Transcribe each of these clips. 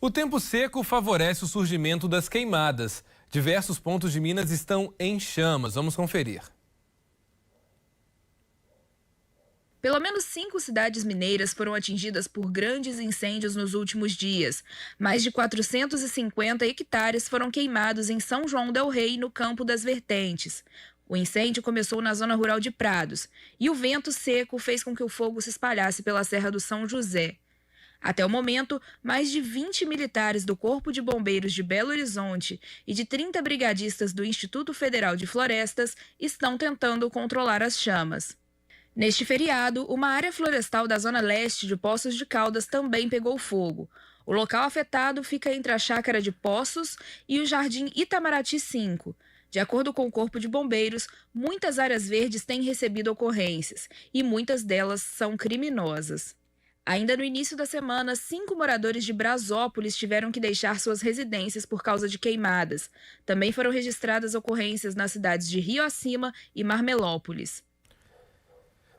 O tempo seco favorece o surgimento das queimadas. Diversos pontos de Minas estão em chamas. Vamos conferir. Pelo menos 5 cidades mineiras foram atingidas por grandes incêndios nos últimos dias. Mais de 450 hectares foram queimados em São João del Rei, no Campo das Vertentes. O incêndio começou na zona rural de Prados e o vento seco fez com que o fogo se espalhasse pela Serra do São José. Até o momento, mais de 20 militares do Corpo de Bombeiros de Belo Horizonte e de 30 brigadistas do Instituto Federal de Florestas estão tentando controlar as chamas. Neste feriado, uma área florestal da zona leste de Poços de Caldas também pegou fogo. O local afetado fica entre a Chácara de Poços e o Jardim Itamaraty 5. De acordo com o Corpo de Bombeiros, muitas áreas verdes têm recebido ocorrências e muitas delas são criminosas. Ainda no início da semana, 5 moradores de Brasópolis tiveram que deixar suas residências por causa de queimadas. Também foram registradas ocorrências nas cidades de Rio Acima e Marmelópolis.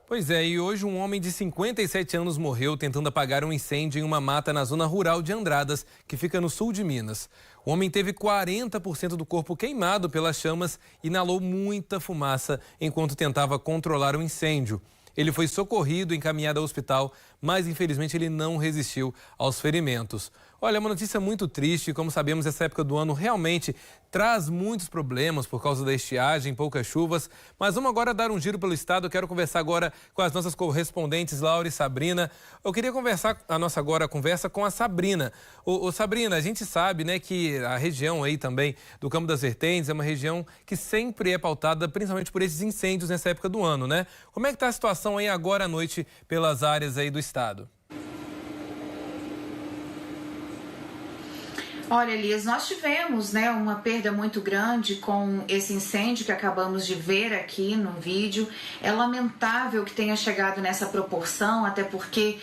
Pois é, e hoje um homem de 57 anos morreu tentando apagar um incêndio em uma mata na zona rural de Andradas, que fica no sul de Minas. O homem teve 40% do corpo queimado pelas chamas e inalou muita fumaça enquanto tentava controlar o incêndio. Ele foi socorrido e encaminhado ao hospital, mas infelizmente ele não resistiu aos ferimentos. Olha, é uma notícia muito triste. Como sabemos, essa época do ano realmente traz muitos problemas por causa da estiagem, poucas chuvas. Mas vamos agora dar um giro pelo estado. Eu quero conversar agora com as nossas correspondentes, Laura e Sabrina. Eu queria conversar a nossa agora conversa com a Sabrina. Sabrina, a gente sabe, né, que a região aí também do Campo das Vertentes é uma região que sempre é pautada principalmente por esses incêndios nessa época do ano, né? Como é que está a situação aí agora à noite pelas áreas aí do estado? Olha, Elias, nós tivemos, uma perda muito grande com esse incêndio que acabamos de ver aqui no vídeo. É lamentável que tenha chegado nessa proporção, até porque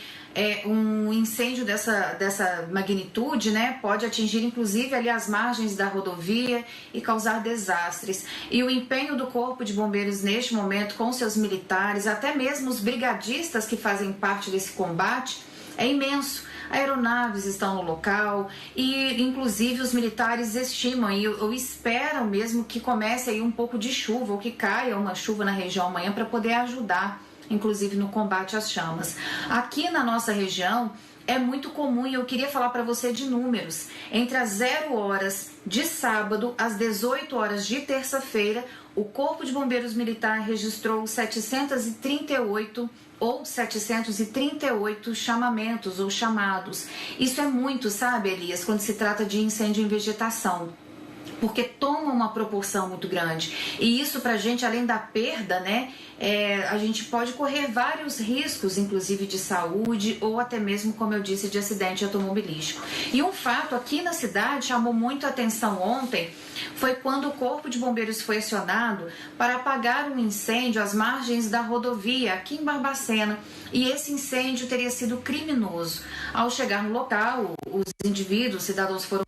um incêndio dessa magnitude, pode atingir inclusive ali as margens da rodovia e causar desastres. E o empenho do Corpo de Bombeiros neste momento, com seus militares, até mesmo os brigadistas que fazem parte desse combate, é imenso. Aeronaves estão no local e, inclusive, os militares estimam ou esperam mesmo que comece aí um pouco de chuva ou que caia uma chuva na região amanhã para poder ajudar, inclusive, no combate às chamas. Aqui na nossa região é muito comum e eu queria falar para você de números. Entre as 0 horas de sábado às 18 horas de terça-feira, o Corpo de Bombeiros Militar registrou 738 chamamentos ou chamados. Isso é muito, sabe, Elias, quando se trata de incêndio em vegetação, porque toma uma proporção muito grande. E isso pra gente, além da perda, a gente pode correr vários riscos, inclusive de saúde ou até mesmo, como eu disse, de acidente automobilístico. E um fato aqui na cidade chamou muito a atenção ontem, foi quando o Corpo de Bombeiros foi acionado para apagar um incêndio às margens da rodovia aqui em Barbacena. E esse incêndio teria sido criminoso. Ao chegar no local, os indivíduos, cidadãos, foram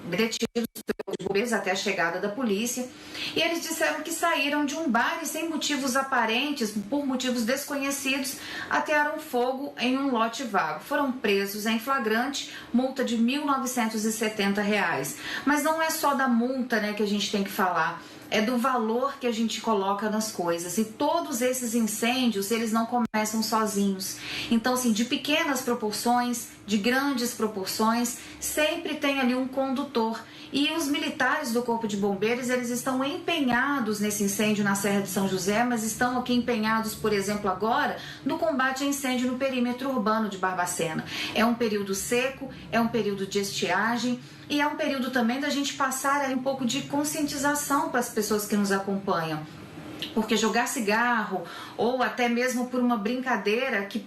detidos pelos bombeiros até a chegada da polícia, e eles disseram que saíram de um bar e sem motivos aparentes, por motivos desconhecidos, atearam fogo em um lote vago. Foram presos em flagrante, multa de R$ 1.970. Mas não é só da multa, que a gente tem que falar, é do valor que a gente coloca nas coisas. E todos esses incêndios, eles não começam sozinhos. Então, assim, de pequenas proporções, de grandes proporções, sempre tem ali um condutor. E os militares do Corpo de Bombeiros, eles estão empenhados nesse incêndio na Serra de São José, mas estão aqui empenhados, por exemplo, agora, no combate a incêndio no perímetro urbano de Barbacena. É um período seco, é um período de estiagem, e é um período também da gente passar aí um pouco de conscientização para as pessoas que nos acompanham. Porque jogar cigarro ou até mesmo por uma brincadeira que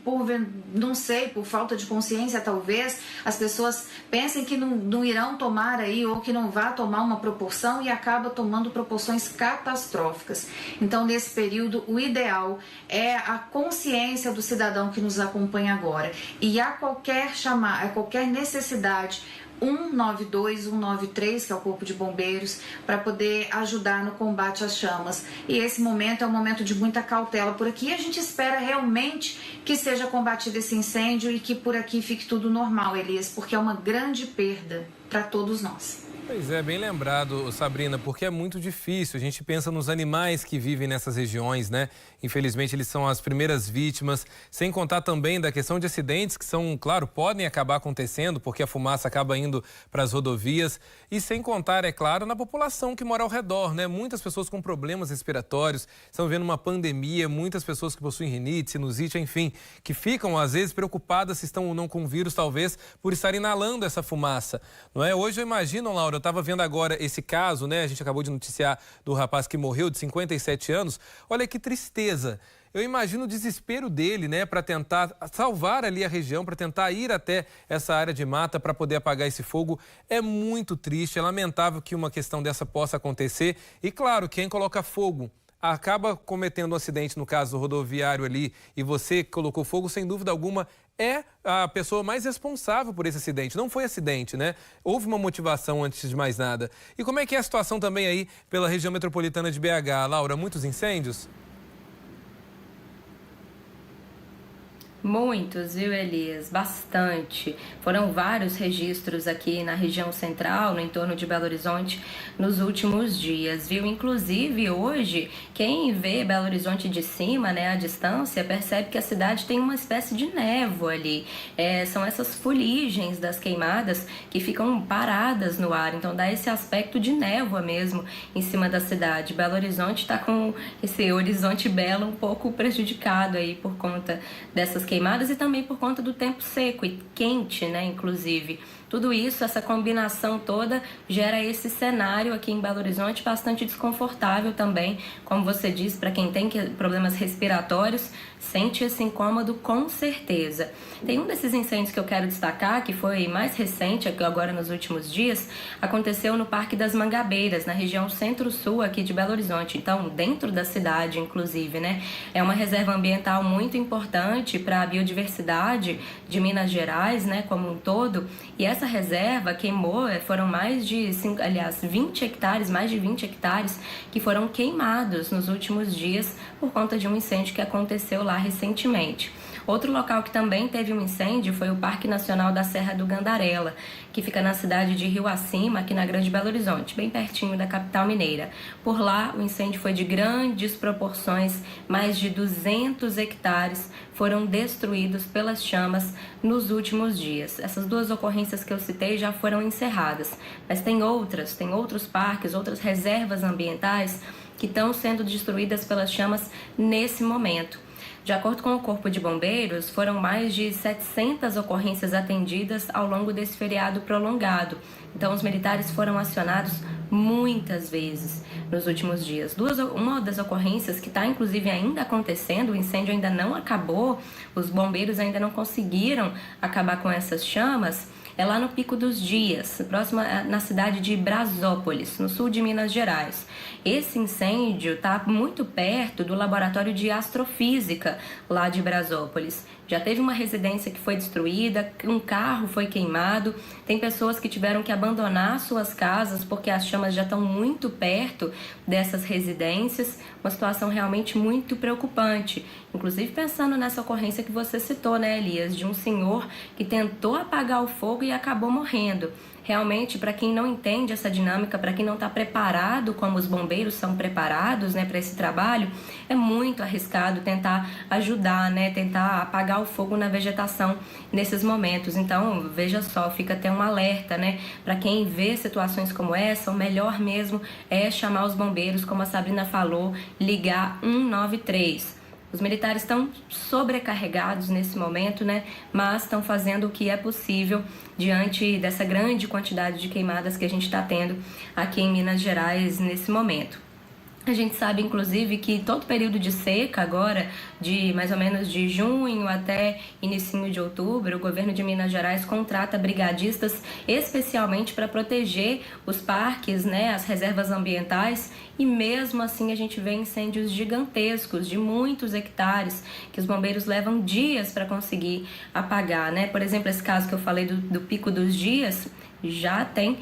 não sei, por falta de consciência talvez, as pessoas pensem que não irão tomar aí ou que não vá tomar uma proporção e acaba tomando proporções catastróficas. Então, nesse período, o ideal é a consciência do cidadão que nos acompanha agora. E a qualquer necessidade, 192, 193, que é o Corpo de Bombeiros, para poder ajudar no combate às chamas. E esse momento é um momento de muita cautela por aqui. A gente espera realmente que seja combatido esse incêndio e que por aqui fique tudo normal, Elias, porque é uma grande perda para todos nós. Pois é, bem lembrado, Sabrina, porque é muito difícil. A gente pensa nos animais que vivem nessas regiões, né? Infelizmente, eles são as primeiras vítimas, sem contar também da questão de acidentes que são, claro, podem acabar acontecendo, porque a fumaça acaba indo para as rodovias. E sem contar, é claro, na população que mora ao redor, né? Muitas pessoas com problemas respiratórios, estão vivendo uma pandemia, muitas pessoas que possuem rinite, sinusite, enfim, que ficam, às vezes, preocupadas se estão ou não com vírus, talvez, por estar inalando essa fumaça, não é? Hoje eu imagino, Laura, eu estava vendo agora esse caso, né? A gente acabou de noticiar do rapaz que morreu, de 57 anos. Olha que tristeza. Eu imagino o desespero dele, né? Para tentar salvar ali a região, para tentar ir até essa área de mata para poder apagar esse fogo. É muito triste, é lamentável que uma questão dessa possa acontecer. E claro, quem coloca fogo acaba cometendo um acidente, no caso rodoviário ali, e você colocou fogo, sem dúvida alguma, é a pessoa mais responsável por esse acidente. Não foi acidente, né? Houve uma motivação antes de mais nada. E como é que é a situação também aí pela região metropolitana de BH? Laura, muitos incêndios? Muitos, viu, Elias? Bastante. Foram vários registros aqui na região central, no entorno de Belo Horizonte, nos últimos dias, viu? Inclusive, hoje, quem vê Belo Horizonte de cima, né, à distância, percebe que a cidade tem uma espécie de névoa ali. São essas fuligens das queimadas que ficam paradas no ar, então dá esse aspecto de névoa mesmo em cima da cidade. Belo Horizonte está com esse horizonte belo um pouco prejudicado aí por conta dessas queimadas e também por conta do tempo seco e quente, né, inclusive. Tudo isso, essa combinação toda, gera esse cenário aqui em Belo Horizonte bastante desconfortável também, como você disse, para quem tem problemas respiratórios, sente esse incômodo com certeza. Tem um desses incêndios que eu quero destacar, que foi mais recente, agora nos últimos dias, aconteceu no Parque das Mangabeiras, na região centro-sul aqui de Belo Horizonte, então dentro da cidade, inclusive, né? É uma reserva ambiental muito importante para a biodiversidade de Minas Gerais, né, como um todo, e essa reserva queimou, foram mais de 20 hectares, mais de 20 hectares que foram queimados nos últimos dias por conta de um incêndio que aconteceu lá recentemente. Outro local que também teve um incêndio foi o Parque Nacional da Serra do Gandarela, que fica na cidade de Rio Acima, aqui na Grande Belo Horizonte, bem pertinho da capital mineira. Por lá, o incêndio foi de grandes proporções, mais de 200 hectares foram destruídos pelas chamas nos últimos dias. Essas duas ocorrências que eu citei já foram encerradas, mas tem outros parques, outras reservas ambientais que estão sendo destruídas pelas chamas nesse momento. De acordo com o Corpo de Bombeiros, foram mais de 700 ocorrências atendidas ao longo desse feriado prolongado. Então, os militares foram acionados muitas vezes nos últimos dias. Uma das ocorrências que está, inclusive, ainda acontecendo, o incêndio ainda não acabou, os bombeiros ainda não conseguiram acabar com essas chamas, é lá no Pico dos Dias, próximo na cidade de Brasópolis, no sul de Minas Gerais. Esse incêndio está muito perto do laboratório de astrofísica lá de Brasópolis. Já teve uma residência que foi destruída, um carro foi queimado, tem pessoas que tiveram que abandonar suas casas porque as chamas já estão muito perto dessas residências, uma situação realmente muito preocupante. Inclusive pensando nessa ocorrência que você citou, né, Elias, de um senhor que tentou apagar o fogo e acabou morrendo. Realmente, para quem não entende essa dinâmica, para quem não está preparado como os bombeiros são preparados, né, para esse trabalho, é muito arriscado tentar ajudar, né, tentar apagar o fogo na vegetação nesses momentos. Então, veja só, fica até um alerta, né, para quem vê situações como essa, o melhor mesmo é chamar os bombeiros, como a Sabrina falou, ligar 193. Os militares estão sobrecarregados nesse momento, né? Mas estão fazendo o que é possível diante dessa grande quantidade de queimadas que a gente está tendo aqui em Minas Gerais nesse momento. A gente sabe, inclusive, que todo período de seca agora, de mais ou menos de junho até inicinho de outubro, o governo de Minas Gerais contrata brigadistas especialmente para proteger os parques, né, as reservas ambientais, e mesmo assim a gente vê incêndios gigantescos de muitos hectares que os bombeiros levam dias para conseguir apagar, né? Por exemplo, esse caso que eu falei do Pico dos Dias, já tem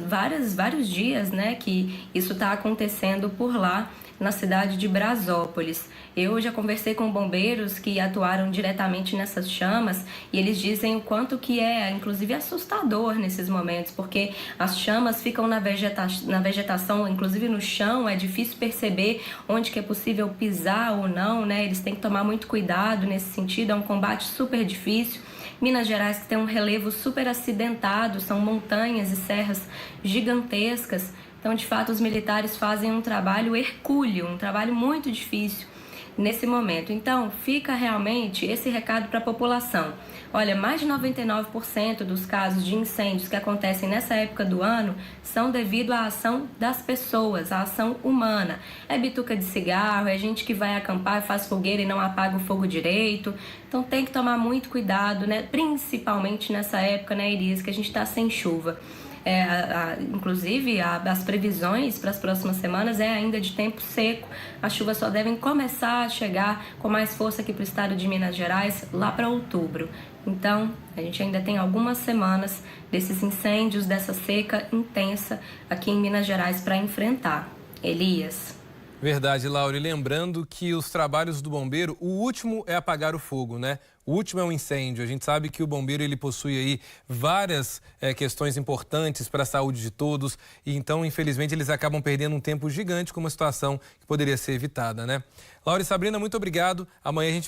vários dias, né, que isso está acontecendo por lá na cidade de Brasópolis. Eu já conversei com bombeiros que atuaram diretamente nessas chamas e eles dizem o quanto que é, inclusive, assustador nesses momentos, porque as chamas ficam na vegetação, inclusive no chão, é difícil perceber onde que é possível pisar ou não, né? Eles têm que tomar muito cuidado nesse sentido, é um combate super difícil. Minas Gerais que tem um relevo super acidentado, são montanhas e serras gigantescas. Então, de fato, os militares fazem um trabalho hercúleo, um trabalho muito difícil nesse momento. Então, fica realmente esse recado para a população. Olha, mais de 99% dos casos de incêndios que acontecem nessa época do ano são devido à ação das pessoas, à ação humana. É bituca de cigarro, é gente que vai acampar e faz fogueira e não apaga o fogo direito. Então, tem que tomar muito cuidado, né? Principalmente nessa época, né, Elias, que a gente está sem chuva. Inclusive, as previsões para as próximas semanas é ainda de tempo seco. As chuvas só devem começar a chegar com mais força aqui para o estado de Minas Gerais lá para outubro. Então, a gente ainda tem algumas semanas desses incêndios, dessa seca intensa aqui em Minas Gerais para enfrentar. Elias. Verdade, Laura. E lembrando que os trabalhos do bombeiro, o último é apagar o fogo, né? O último é um incêndio. A gente sabe que o bombeiro ele possui aí várias questões importantes para a saúde de todos. E então, infelizmente, eles acabam perdendo um tempo gigante com uma situação que poderia ser evitada, né? Laura e Sabrina, muito obrigado. Amanhã a gente